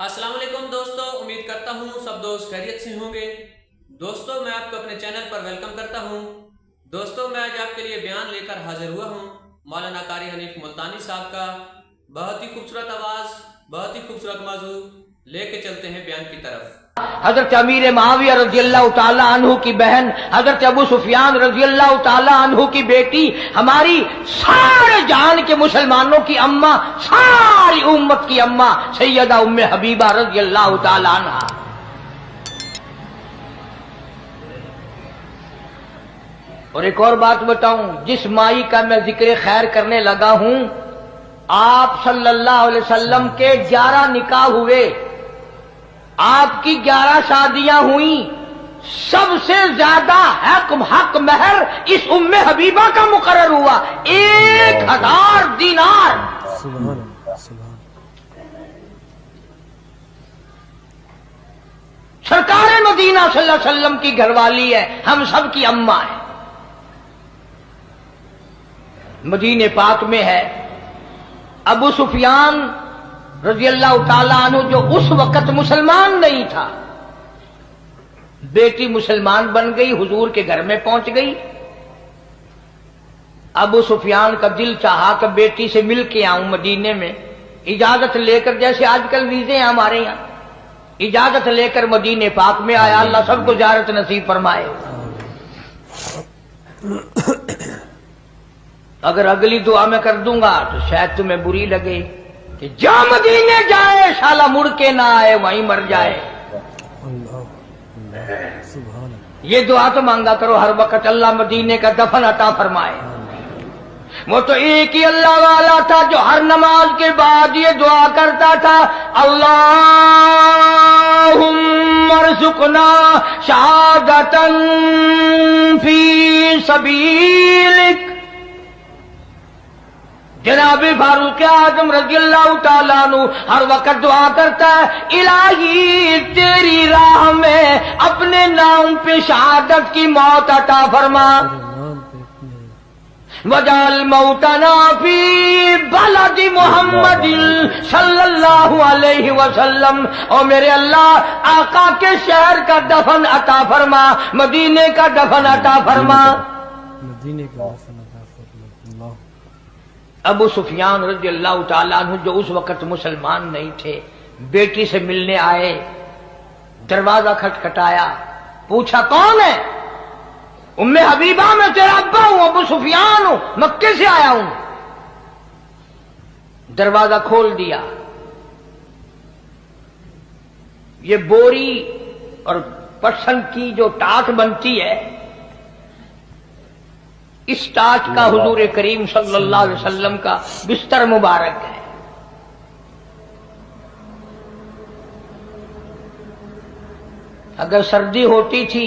अस्सलाम वालेकुम दोस्तों, उम्मीद करता हूँ सब दोस्त खैरियत से होंगे। दोस्तों मैं आपको अपने चैनल पर वेलकम करता हूँ। दोस्तों मैं आज आपके लिए बयान लेकर हाजिर हुआ हूँ मौलाना कारी हनीफ मुल्तानी साहब का। बहुत ही खूबसूरत आवाज़, बहुत ही खूबसूरत मौजू लेके चलते हैं बयान की तरफ। हजरत अमीर मुआविया रज़ियल्लाहु ताला अन्हु की बहन हजरत अबू सुफियान रज़ियल्लाहु ताला अन्हु की बेटी, हमारी सारे जान के मुसलमानों की अम्मा, सारी उम्मत की अम्मा सैयदा उम्मे हबीबा रज़ियल्लाहु ताला अन्हा। और एक और बात बताऊं, जिस माई का मैं जिक्र खैर करने लगा हूं, आप सल्लल्लाहु अलैहि वसल्लम के 11 निकाह हुए, आपकी 11 शादियां हुई, सबसे ज्यादा हक महर इस उम्मे हबीबा का मुकर्रर हुआ 1000 दीनार। सरकार मदीना सल्लल्लाहु अलैहि वसल्लम की घरवाली है, हम सब की अम्मा है। मदीने पाक में है अबू सुफियान रज़ियल्लाहु ताला अन्हु, जो उस वक्त मुसलमान नहीं था, बेटी मुसलमान बन गई, हुजूर के घर में पहुंच गई। अबू सुफियान का दिल चाहा कि बेटी से मिल के आऊं मदीने में, इजाजत लेकर, जैसे आजकल वीजे हैं हमारे यहां, इजाजत लेकर मदीने पाक में आया। अल्लाह सबको ज़ियारत नसीब फरमाए। अगर अगली दुआ में कर दूंगा तो शायद तुम्हें बुरी लगे कि जा मदीने जाए शाला मुड़ के ना आए, वहीं मर जाए। ये दुआ तो मांगा करो हर वक्त, अल्लाह मदीने का दफन अता फरमाए। वो तो एक ही अल्लाह वाला था जो हर नमाज के बाद ये दुआ करता था, अल्लाहुम्मा अर्ज़ुक़ना शहादतन फी सबीलिक। जनाब फारूक आजम रज़ियल्लाहु ताला अन्हु हर वक्त दुआ करता है, इलाही तेरी राह में अपने नाम पे शहादत की मौत अता फरमा, वजाल मौतना फी बलदी मोहम्मद सल्लल्लाहु अलैहि वसल्लम। और मेरे अल्लाह आका के शहर का दफन अता फरमा, मदीने का दफन अता फरमा। मदीने का दफन अता फरमा। अबू सुफियान रज़ियल्लाहु ताला अन्हु, जो उस वक्त मुसलमान नहीं थे, बेटी से मिलने आए। दरवाजा खटखटाया, पूछा कौन है? उम्मे हबीबा, मैं तेरा अब्बा हूं, अबू सुफियान हूं, मक्के से आया हूं। दरवाजा खोल दिया। ये बोरी और पटसन की जो टाट बनती है, इस टाट का हुजूर करीम सल्लल्लाहु अलैहि वसल्लम का बिस्तर मुबारक है। अगर सर्दी होती थी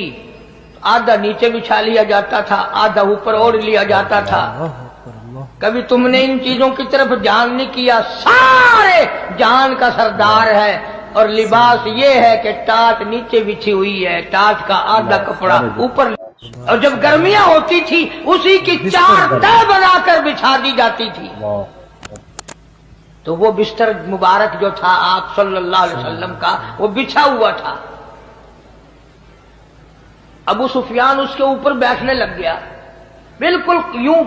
तो आधा नीचे बिछा लिया जाता था, आधा ऊपर ओढ़ लिया जाता था। कभी तुमने इन चीजों की तरफ ध्यान नहीं किया। सारे जान का सरदार है, और लिबास ये है कि टाट नीचे बिछी हुई है, टाट का आधा कपड़ा ऊपर। और जब गर्मियां होती थी उसी की 4 तह बनाकर बिछा दी जाती थी। तो वो बिस्तर मुबारक जो था आप सल्लल्लाहु अलैहि वसल्लम का, वो बिछा हुआ था। अबू सुफियान उसके ऊपर बैठने लग गया, बिल्कुल यूं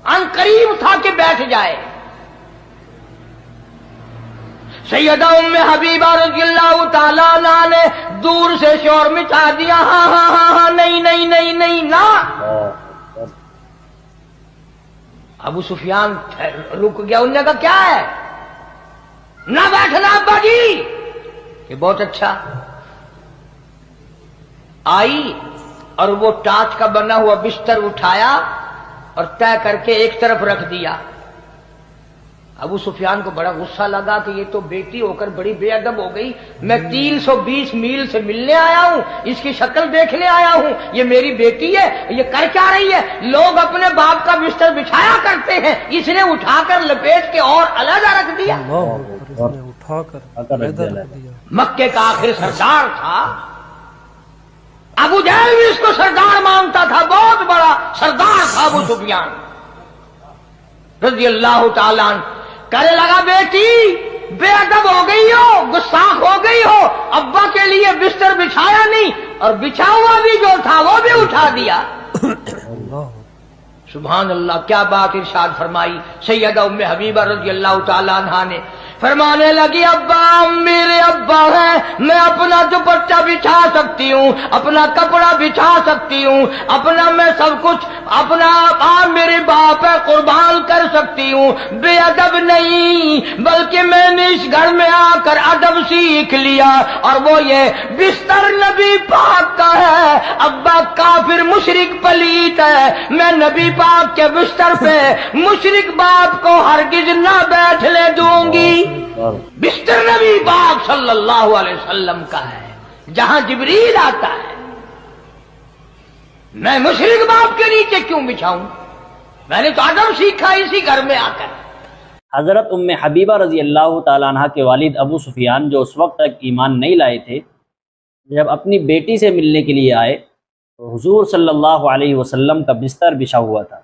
अनकरीब था कि बैठ जाए। सैयदा उम्मे हबीबा रज़ियल्लाहु ताला अन्हा ने दूर से शोर मचा दिया, हाँ हाँ हाँ हाँ, नहीं नहीं नहीं नहीं ना। अबू सुफियान रुक गया। उन्होंने कहा क्या है? ना बैठना अब्बा जी। ये बहुत अच्छा। आई और वो टाट का बना हुआ बिस्तर उठाया और तय करके एक तरफ रख दिया। अबू सुफियान को बड़ा गुस्सा लगा कि ये तो बेटी होकर बड़ी बेअदब हो गई। मैं 320 मील से मिलने आया हूं, इसकी शक्ल देखने आया हूं, ये मेरी बेटी है, ये कर क्या रही है? लोग अपने बाप का बिस्तर बिछाया करते हैं, इसने उठाकर लपेट के और अलग रख दिया। मक्के का आखिर सरदार था, अबू जहल भी इसको सरदार मानता था, बहुत बड़ा सरदार था अबू सुफियान रज़ियल्लाहु ताला अन्हु। कहने लगा बेटी बेअदब हो गई हो, बिस्तर बिछाया नहीं और बिछा हुआ भी जो था वो भी उठा दिया। अल्लाह सुभान अल्लाह, क्या बात इरशाद फरमाई सैयदा उम्मे हबीबा रज़ियल्लाहु ताला अन्हा ने। फरमाने लगी, अब्बा मेरे अब्बा है, मैं अपना दुपट्टा बिछा सकती हूँ, अपना कपड़ा बिछा सकती हूँ, अपना मैं सब कुछ अपना आप मेरे बाप है कुर्बान कर सकती हूँ, बेअदब नहीं, बल्कि मैंने इस घर में आकर अदब सीख लिया और वो ये बिस्तर नबी पाक का है। अब्बा काफिर मुशरिक पलीत है, मैं नबी पाक के बिस्तर पे मुशरिक बाप को हरगिज ना बैठने दूंगी। बिस्तर नबी पाक सल्लल्लाहु अलैहि वसल्लम का है, जहां जिब्रील आता है, मैं मुशरिक बाप के नीचे क्यों बिछाऊं? मैंने तो अदब सीखा इसी घर में आकर। हज़रत उम्मे हबीबा रज़ी अल्लाह ताला अन्हा के वालिद अबू सुफियान, जो उस वक्त तक ईमान नहीं लाए थे, जब अपनी बेटी से मिलने के लिए आए तो हुजूर सल्लल्लाहु अलैहि वसल्लम का बिस्तर बिछा हुआ था।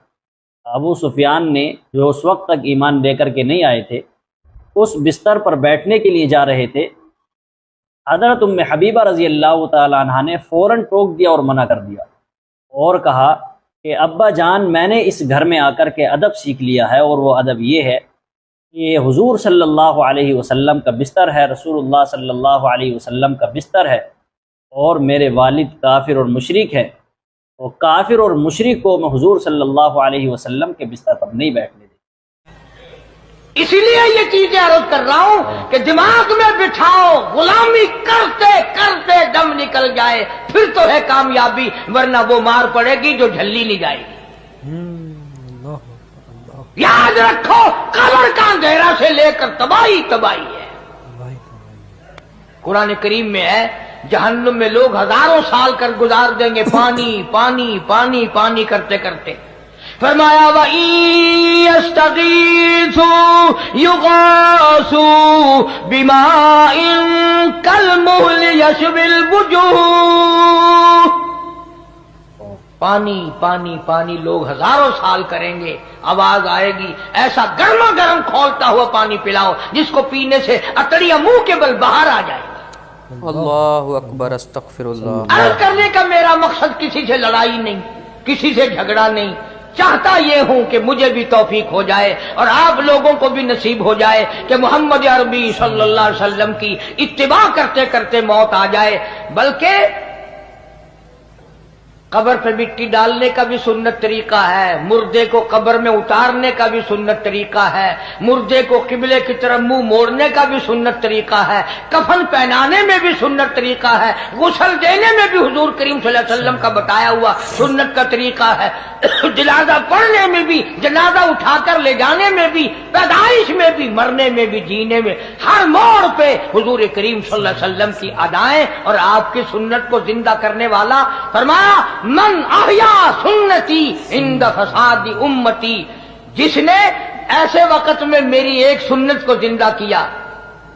अबू सुफियान ने, जो उस वक्त तक ईमान लेकर के नहीं आए थे, उस बिस्तर पर बैठने के लिए जा रहे थे। हज़रत उम्मे हबीबा रज़ी अल्लाह ताला अन्हा ने फ़ौरन टोक दिया और मना कर दिया और कहा कि अब्बा जान, मैंने इस घर में आकर के अदब सीख लिया है और वो अदब ये है कि हुजूर सल्लल्लाहु अलैहि वसल्लम का बिस्तर है, रसूलुल्लाह सल्लल्लाहु अलैहि वसल्लम का बिस्तर है और मेरे वालिद काफिर और मुशरिक हैं, और काफिर और मुशरिक को मैं हुजूर सल्लल्लाहु अलैहि वसल्लम के बिस्तर पर नहीं बैठने देता। इसलिए ये चीजें अर्ज कर रहा हूं कि दिमाग में बिठाओ, गुलामी करते करते दम निकल जाए फिर तो है कामयाबी, वरना वो मार पड़ेगी जो झल्ली नहीं जाएगी। अल्लाह अल्लाह याद रखो, कब्र का अंधेरा से लेकर तबाही तबाही है। भाई कुरान करीम में है, जहन्नुम में लोग हजारों साल कर गुजार देंगे पानी पानी पानी पानी करते करते। फरमाया वस्तगीसु युगासु बिमाइन कलमुहल यशबिल वुजूह। पानी पानी पानी लोग हजारों साल करेंगे, आवाज आएगी ऐसा गर्मा गर्म खौलता हुआ पानी पिलाओ जिसको पीने से अतड़ियां मुंह के बल बाहर आ जाएगी। अल्लाहु अकबर, अस्तगफिरुल्लाह। अर्ज करने का मेरा मकसद किसी से लड़ाई नहीं, किसी से झगड़ा नहीं, चाहता ये हूं कि मुझे भी तौफीक हो जाए और आप लोगों को भी नसीब हो जाए कि मोहम्मद अरबी सल्लल्लाहु अलैहि वसल्लम की इत्तिबा करते करते मौत आ जाए। बल्कि कब्र पे मिट्टी डालने का भी सुन्नत तरीका है, मुर्दे को कब्र में उतारने का भी सुन्नत तरीका है, मुर्दे को किबले की तरफ मुंह मोड़ने का भी सुन्नत तरीका है, कफन पहनाने में भी सुन्नत तरीका है, गुस्ल देने में भी हुजूर करीम सल्लल्लाहु अलैहि वसल्लम का बताया हुआ सुन्नत का तरीका है, जनाजा पढ़ने में भी, जनाजा उठाकर ले जाने में भी, पैदाइश में भी, मरने में भी, जीने में, हर मोड़ पे हुजूर करीम सल्लल्लाहु अलैहि वसल्लम की अदाएं और आपकी सुन्नत को जिंदा करने वाला। फरमाया मन अहया सुन्नती इंद फसादी उम्मती, जिसने ऐसे वक्त में मेरी एक सुन्नत को जिंदा किया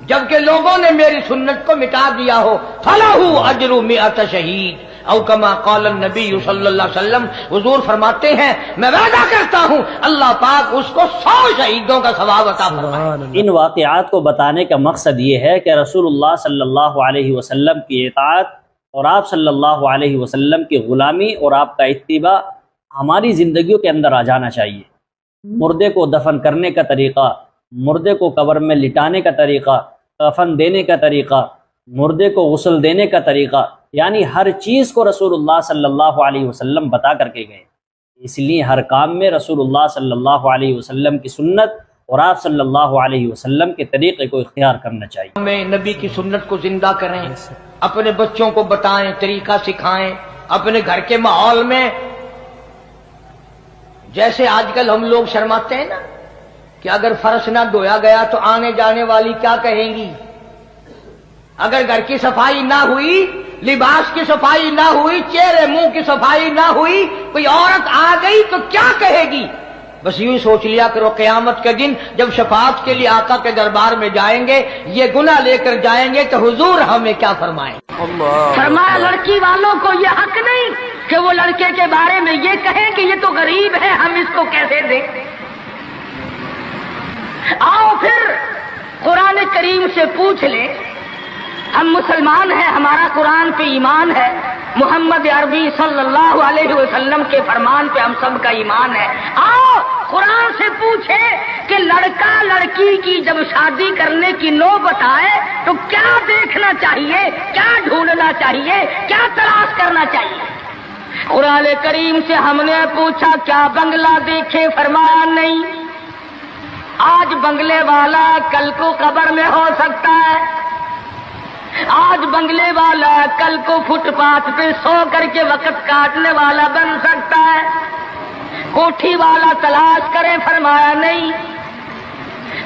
जबकि लोगों ने मेरी सुन्नत को मिटा दिया हो, फलहू अजरु मिअत शहीद औ कमा क़ाल नबी सल्लल्लाहु अलैहि वसल्लम। हुजूर फरमाते हैं, मैं वादा करता हूं अल्लाह पाक उसको 100 शहीदों का सवाब अता फरमाए। इन वाक़यात को बताने का मकसद ये है कि रसूलुल्लाह सल्लल्लाहु अलैहि वसल्लम की इताअत और आप सल्लल्लाहु अलैहि वसल्लम की ग़ुलामी और आपका इत्तिबा हमारी ज़िंदगियों के अंदर आ जाना चाहिए। मुर्दे को दफन करने का तरीक़ा, मुर्दे को कब्र में लिटाने का तरीक़ा, कफन देने का तरीक़ा, मुर्दे को गुस्ल देने का तरीक़ा, यानी हर चीज़ को रसूलुल्लाह सल्लल्लाहु अलैहि वसल्लम बता करके गए। इसलिए हर काम में रसूलुल्लाह सल्लल्लाहु अलैहि वसल्लम की सुन्नत और आप सल्लल्लाहु अलैहि वसल्लम के तरीक़े को इख्तियार करना चाहिए। हमें नबी की सुन्नत को जिंदा करें, अपने बच्चों को बताएं, तरीका सिखाएं, अपने घर के माहौल में। जैसे आजकल हम लोग शर्माते हैं ना कि अगर फर्श ना धोया गया तो आने जाने वाली क्या कहेंगी, अगर घर की सफाई ना हुई, लिबास की सफाई ना हुई, चेहरे मुंह की सफाई ना हुई, कोई औरत आ गई तो क्या कहेगी। बस यूं सोच लिया करो, क़यामत के दिन जब शफाअत के लिए आका के दरबार में जाएंगे, ये गुनाह लेकर जाएंगे तो हुजूर हमें क्या फरमाएंगे। फरमाया लड़की वालों को ये हक नहीं कि वो लड़के के बारे में ये कहें कि ये तो गरीब है, हम इसको कैसे दें। आओ फिर कुरान करीम से पूछ ले ہم مسلمان ہیں، ہمارا قرآن پہ ایمان ہے، محمد عربی صلی اللہ علیہ وسلم کے فرمان پہ ہم سب کا ایمان ہے۔ آؤ قرآن سے پوچھے کہ لڑکا لڑکی کی جب شادی کرنے کی نوبت آئے تو کیا دیکھنا چاہیے، کیا ڈھونڈنا چاہیے، کیا تلاش کرنا چاہیے؟ قرآن کریم سے ہم نے پوچھا کیا بنگلہ دیکھے؟ فرمایا نہیں۔ آج بنگلے والا کل کو قبر میں ہو سکتا ہے، آج بنگلے والا کل کو فٹ پاتھ پہ سو کر کے وقت کاٹنے والا بن سکتا ہے۔ کوٹھی والا تلاش کرے؟ فرمایا نہیں۔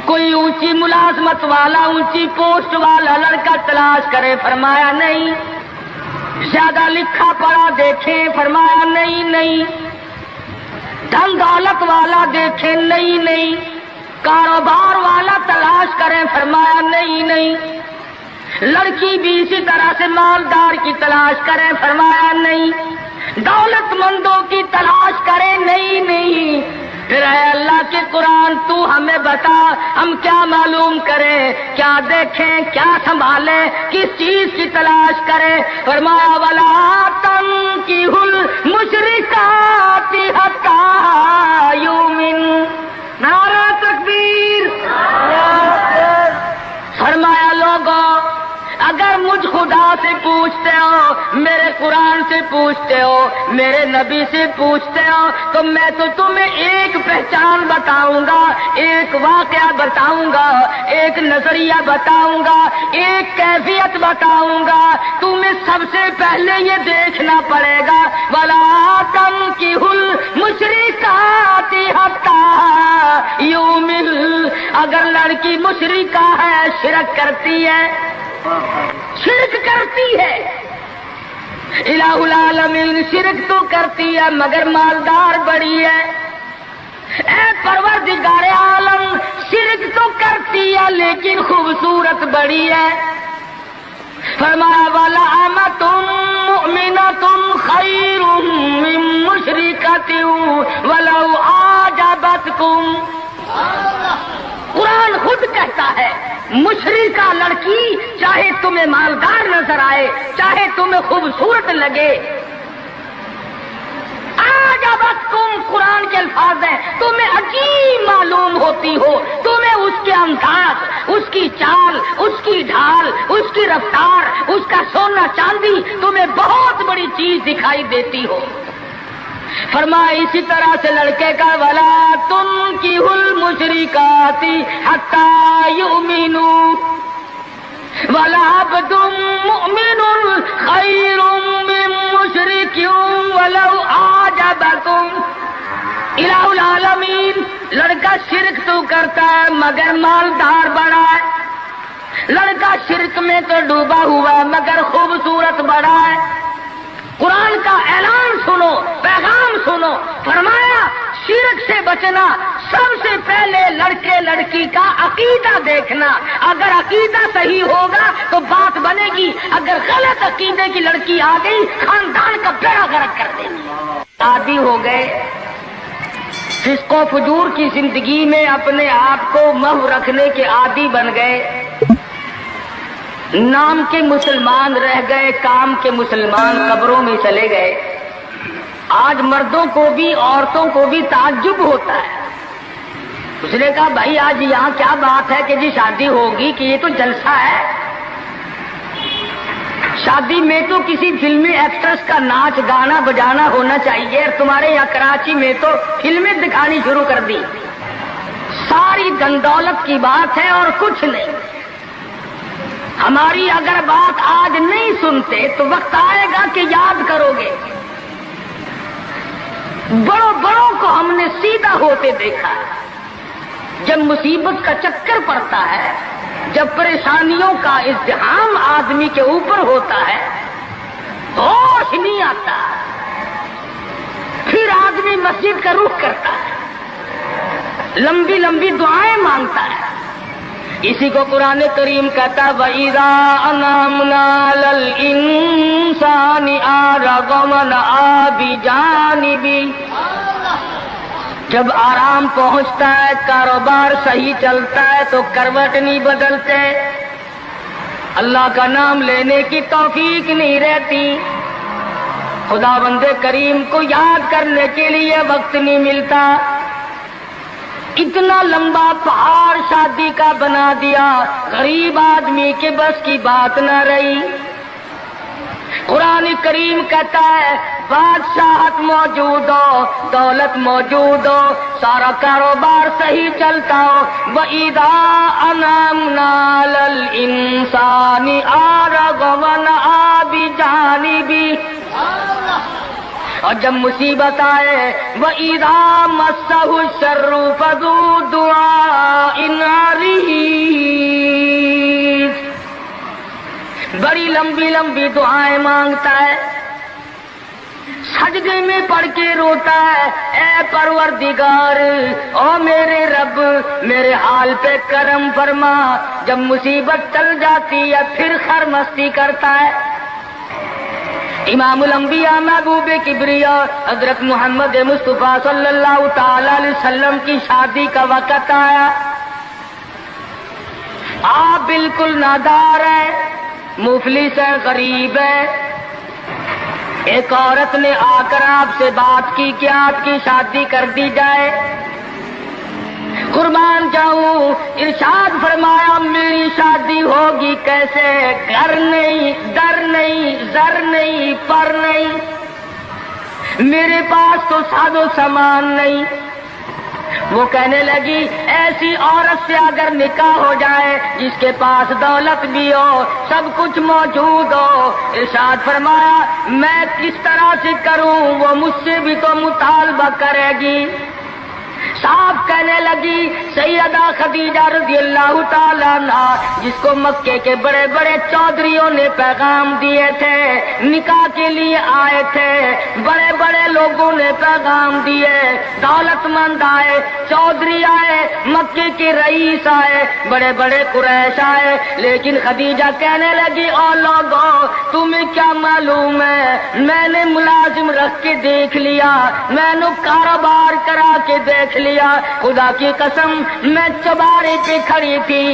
کوئی اونچی ملازمت والا، اونچی پوسٹ والا لڑکا تلاش کرے؟ فرمایا نہیں۔ زیادہ لکھا پڑھا دیکھیں؟ فرمایا نہیں۔ دھن دولت والا دیکھیں؟ نہیں۔ کاروبار والا تلاش کریں؟ فرمایا نہیں۔ لڑکی بھی اسی طرح سے مالدار کی تلاش کریں؟ فرمایا نہیں۔ دولت مندوں کی تلاش کریں؟ نہیں۔ پھر اے اللہ کے قرآن تو ہمیں بتا ہم کیا معلوم کریں، کیا دیکھیں، کیا سنبھالیں، کس چیز کی تلاش کریں؟ فرمایا وَلَا تَنكِحُوا الْمُشْرِكَاتِ حَتَّىٰ يُؤْمِنْ۔ نعرہ تکبیر! فرمایا لوگوں اگر مجھ خدا سے پوچھتے ہو، میرے قرآن سے پوچھتے ہو، میرے نبی سے پوچھتے ہو تو میں تو تمہیں ایک پہچان بتاؤں گا، ایک واقعہ بتاؤں گا، ایک نظریہ بتاؤں گا، ایک کیفیت بتاؤں گا۔ تمہیں سب سے پہلے یہ دیکھنا پڑے گا وَلَا تَنكِحُوا الْمُشْرِكَاتِ حَتَّىٰ يُؤْمِنْ۔ اگر لڑکی مشرکہ ہے، شرک کرتی ہے، الہ العالمین شرک تو کرتی ہے مگر مالدار بڑی ہے، اے پروردگار عالم شرک تو کرتی ہے لیکن خوبصورت بڑی ہے۔ فرمایا وَلَأَمَةٌ مُؤْمِنَةٌ خَيْرٌ مِّن مُشْرِكَةٍ وَلَوْ أَعْجَبَتْكُمْ۔ قرآن خود کہتا ہے مشرکہ لڑکی چاہے تمہیں مالدار نظر آئے، چاہے تمہیں خوبصورت لگے، آجابتکم قرآن کے الفاظ ہیں، تمہیں عجیب معلوم ہوتی ہو، تمہیں اس کے انداز، اس کی چال، اس کی ڈھال، اس کی رفتار، اس کا سونا چاندی تمہیں بہت بڑی چیز دکھائی دیتی ہو۔ فرمایا اسی طرح سے لڑکے کا وَلَا تُنكِحُوا الْمُشْرِكَاتِ حَتَّىٰ يُؤْمِنُوا وَلَعَبْدٌ مُؤْمِنٌ خَيْرٌ مِّن مُّشْرِكٍ وَلَوْ أَعْجَبَكُمْ۔ الہ العالمین لڑکا شرک تو کرتا ہے مگر مالدار بڑا ہے، لڑکا شرک میں تو ڈوبا ہوا ہے مگر خوبصورت بڑا ہے۔ قرآن کا اعلان سنو، پیغام سنو، فرمایا شرک سے بچنا، سب سے پہلے لڑکے لڑکی کا عقیدہ دیکھنا، اگر عقیدہ صحیح ہوگا تو بات بنے گی، اگر غلط عقیدے کی لڑکی آ گئی خاندان کا بیڑا غرق کر دے گی۔ عادی ہو گئے فسق و فجور کی زندگی میں، اپنے آپ کو محو رکھنے کے عادی بن گئے، نام کے مسلمان رہ گئے، کام کے مسلمان قبروں میں چلے گئے۔ آج مردوں کو بھی عورتوں کو بھی تعجب ہوتا ہے۔ اس نے کہا بھائی آج یہاں کیا بات ہے کہ جی شادی ہوگی، کہ یہ تو جلسہ ہے، شادی میں تو کسی فلمی ایکٹریس کا ناچ گانا بجانا ہونا چاہیے، اور تمہارے یہاں کراچی میں تو فلمیں دکھانی شروع کر دی، ساری دن دولت کی بات ہے اور کچھ نہیں۔ ہماری اگر بات آج نہیں سنتے تو وقت آئے گا کہ یاد کرو گے، بڑوں کو ہم نے سیدھا ہوتے دیکھا ہے۔ جب مصیبت کا چکر پڑتا ہے، جب پریشانیوں کا ازدحام آدمی کے اوپر ہوتا ہے، ہوش نہیں آتا، پھر آدمی مسجد کا رخ کرتا ہے، لمبی لمبی دعائیں مانگتا ہے۔ اسی کو قرآن کریم کہتا ہے وَإِذَا أَنْعَمْنَا عَلَى الْإِنسَانِ أَعْرَضَ وَنَأَىٰ بِجَانِبِهِ۔ جب آرام پہنچتا ہے، کاروبار صحیح چلتا ہے تو کروٹ نہیں بدلتے، अल्लाह का नाम लेने की तौफीक नहीं रहती, खुदा बंदे करीम को याद करने के लिए वक्त नहीं मिलता। इतना लंबा पहाड़ शादी का बना दिया, गरीब आदमी के बस की बात न रही। कुरान करीम कहता है बादशाहत मौजूद हो, दौलत मौजूद हो, सारा कारोबार सही चलता हो, वइदा अनामना लल इंसानी आरगवन आबी जानिबी, और जब मुसीबत आए वइदा मस्सहु शर्रु फज़ू दुआइन अरीज़, बड़ी लंबी लंबी दुआएं मांगता है, सजदे में पड़ के रोता है, ए परवरदिगार, ओ मेरे रब, मेरे हाल पे करम फरमा। जब मुसीबत चल जाती है फिर खरमस्ती करता है। इमामुल अंबिया महबूब किबरिया हजरत मोहम्मद मुस्तफा सल्लल्लाहु ताला अलैहि वसल्लम की शादी का वक्त आया। आप बिल्कुल नादार है, मुफलिस है, गरीब है। एक औरत ने आकर आपसे बात की कि आपकी शादी कर दी जाए। कुर्बान जाऊं, इरशाद फरमाया मेरी शादी होगी कैसे, घर नहीं, दर नहीं, जर नहीं, पर नहीं, मेरे पास तो सादो सामान नहीं। वो कहने लगी ऐसी औरत से अगर निकाह हो जाए जिसके पास दौलत भी हो, सब कुछ मौजूद हो, इरशाद फरमाया मैं किस तरह से करूं, वो मुझसे भी तो मुतालबा करेगी। साहब कहने लगी सैयदा खदीजा रज़ियल्लाहु ताला अन्हा, जिसको मक्के के बड़े बड़े चौधरियों ने पैगाम दिए थे, निकाह के लिए आए थे, बड़े बड़े लोगों ने पैगाम दिए, दौलतमंद आए, चौधरी आए, मक्के के रईस आए, बड़े बड़े कुरैश आए, लेकिन खदीजा कहने लगी ओ लोगों तुम्हें क्या मालूम है, मैंने मुलाजिम रख के देख लिया, मैंने कारोबार करा के देख लिया, खुदा की कसम मैं चौबारे पे खड़ी थी,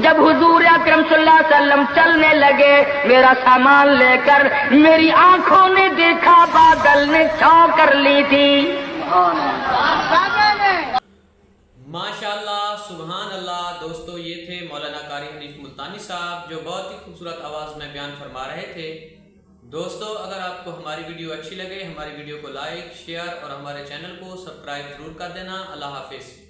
जब हुजूर अकरम सल्लल्लाहु अलैहि वसल्लम चलने लगे मेरा सामान लेकर, मेरी आंखों ने देखा बादल ने छांव कर ली थी। माशाअल्लाह, सुभान अल्लाह। दोस्तों ये थे मौलाना कारी हनीफ मुल्तानी साहब जो बहुत ही खूबसूरत आवाज़ में बयान फरमा रहे थे। दोस्तों अगर आपको हमारी वीडियो अच्छी लगे, हमारी वीडियो को लाइक, शेयर और हमारे चैनल को सब्सक्राइब जरूर कर देना। अल्लाह हाफिज़।